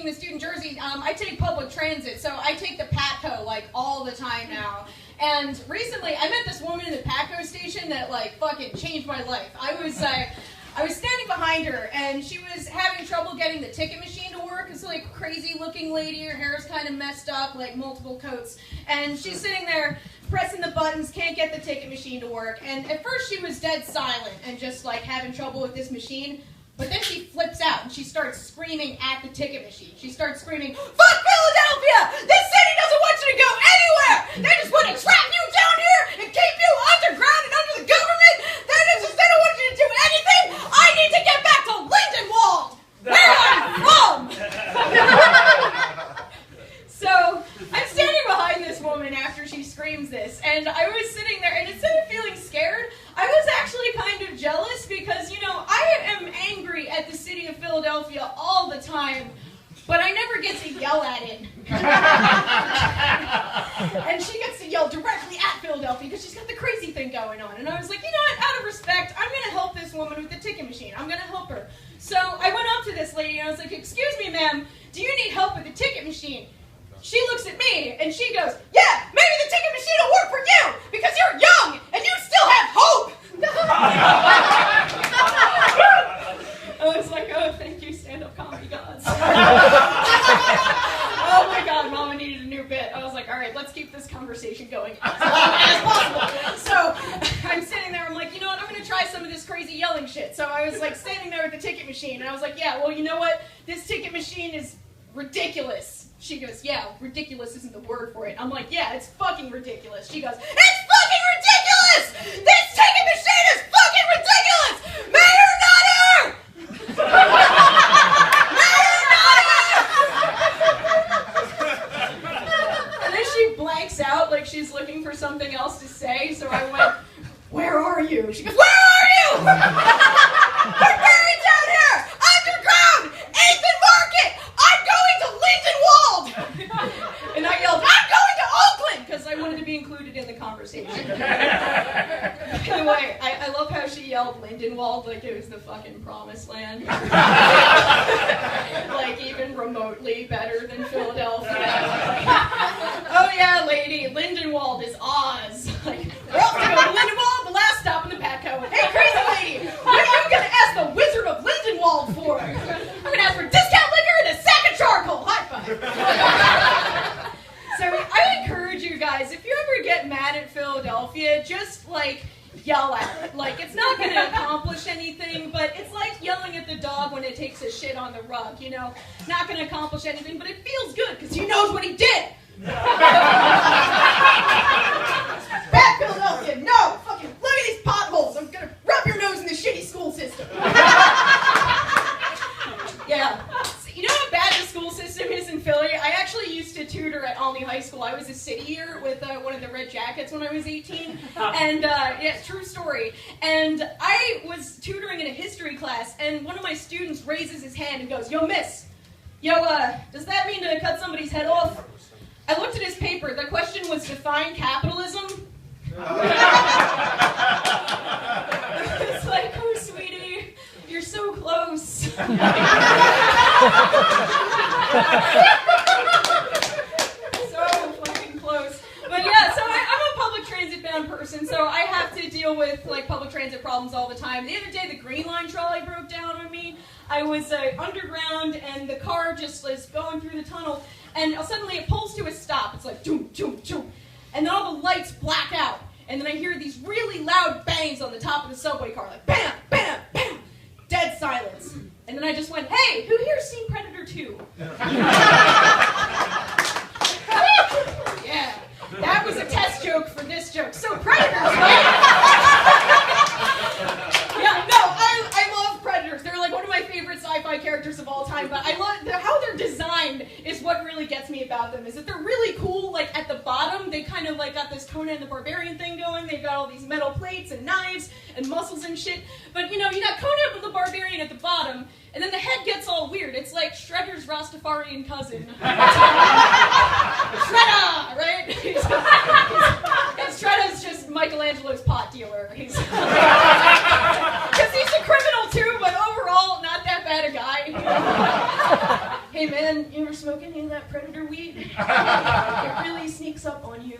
the student jersey, I take public transit, so I take the Patco, like, all the time now. And recently, I met this woman in the Patco station that, like, fucking changed my life. I was standing behind her, and she was having trouble getting the ticket machine to work. It's like a crazy-looking lady. Her hair's kind of messed up, like multiple coats. And she's sitting there pressing the buttons, can't get the ticket machine to work. And at first, she was dead silent and just, like, having trouble with this machine. But then she flips out, and she starts screaming at the ticket machine. She starts screaming, "Fuck Philadelphia! This city doesn't want you to go anywhere! They just want to trap you down here and keep you underground and under the government! They don't want you to do anything! I need to get back to Lindenwold, where I'm from!" So, I'm standing behind this woman after she screams this, and I was sitting there, and instead of feeling scared, I was actually kind of jealous because, you know, I am angry at the city of Philadelphia all the time, but I never get to yell at it. And she gets to yell directly at Philadelphia because she's got the crazy thing going on. And I was like, you know what, out of respect, I'm going to help this woman with the ticket machine. I'm going to help her. So I went up to this lady and I was like, "Excuse me, ma'am, do you need help with the ticket machine?" She looks at me and she goes, "Yeah, maybe the ticket machine will work for you because you're young and you still have hope." I was like, "Oh, thank you, stand-up comedy gods." Oh my God, Mama needed a new bit. I was like, all right, let's keep this conversation going as long as possible. So I'm sitting there, I'm like, you know what, I'm going to try some of this crazy yelling shit. So I was like standing there at the ticket machine and I was like, yeah, well, you know what, this ticket machine is ridiculous. She goes, "Yeah, ridiculous isn't the word for it." I'm like, "Yeah, it's fucking ridiculous." She goes, "It's fucking ridiculous! This ticket machine is fucking ridiculous! Mayor Nutter! Mayor Nutter!" And then she blanks out like she's looking for something else to say, so I went, "Where are you?" She goes, "Where are you? We're buried down here! Underground! 8th and Market! I'm going to Lindenwold!" And I yelled, "I'm going to Oakland!" because I wanted to be included in the conversation. Anyway, I love how she yelled Lindenwold like it was the fucking promised land. Like even remotely better than Philadelphia. "Oh yeah, lady, Lindenwold is Oz." Like, "We're off to go to Lindenwold, the last stop in the Patco. Hey, crazy lady, what are you going to ask the Wizard of Lindenwold for?" "I'm going to ask for discount liquor and a sack of charcoal." High five. So I encourage you guys, if you ever get mad at Philadelphia, just like yell at it. Like, it's not going to accomplish anything, but it's like yelling at the dog when it takes a shit on the rug, you know? Not going to accomplish anything, but it feels good because he knows what he did. Bad Philadelphia, no! Fucking look at these potholes. I'm going to rub your nose in the shitty school system. Yeah. You know how bad the school system is in Philly? I actually used to tutor at Olney High School. I was a city year with one of the Red Jackets when I was 18. And, yeah, true story. And I was tutoring in a history class, and one of my students raises his hand and goes, "Yo, miss, does that mean to cut somebody's head off?" I looked at his paper. The question was, define capitalism. It's like, "Oh, sweetie, you're so close." So fucking close. But yeah, so I'm a public transit bound person, so I have to deal with like public transit problems all the time. The other day, the Green Line trolley broke down on me. I was underground, and the car just was going through the tunnel, and suddenly it pulls to a stop. It's like, doom, doom, doom. And then all the lights black out, and then I hear these really loud bangs on the top of the subway car, like bam, bam, bam. Dead silence. And then I just went, "Hey, who here's seen Predator 2? Yeah, that was a test joke for this joke. So Predators, right? Yeah, no, I love Predators. They're like one of my favorite sci-fi characters of all time, but I love how they're designed is what really gets me about them, is that they're really cool. Like at the bottom, they kind of like got this Conan the Barbarian thing going. They've got all these metal plates and knives and muscles and shit. But you know, you got Conan the Barbarian at the bottom, and then the head gets all weird. It's like Shredder's Rastafarian cousin. Shredder, right? And Shredder's just Michelangelo's pot dealer. Because he's a criminal too, but overall not that bad a guy. Hey man, you ever smoke any of that Predator weed? It really sneaks up on you.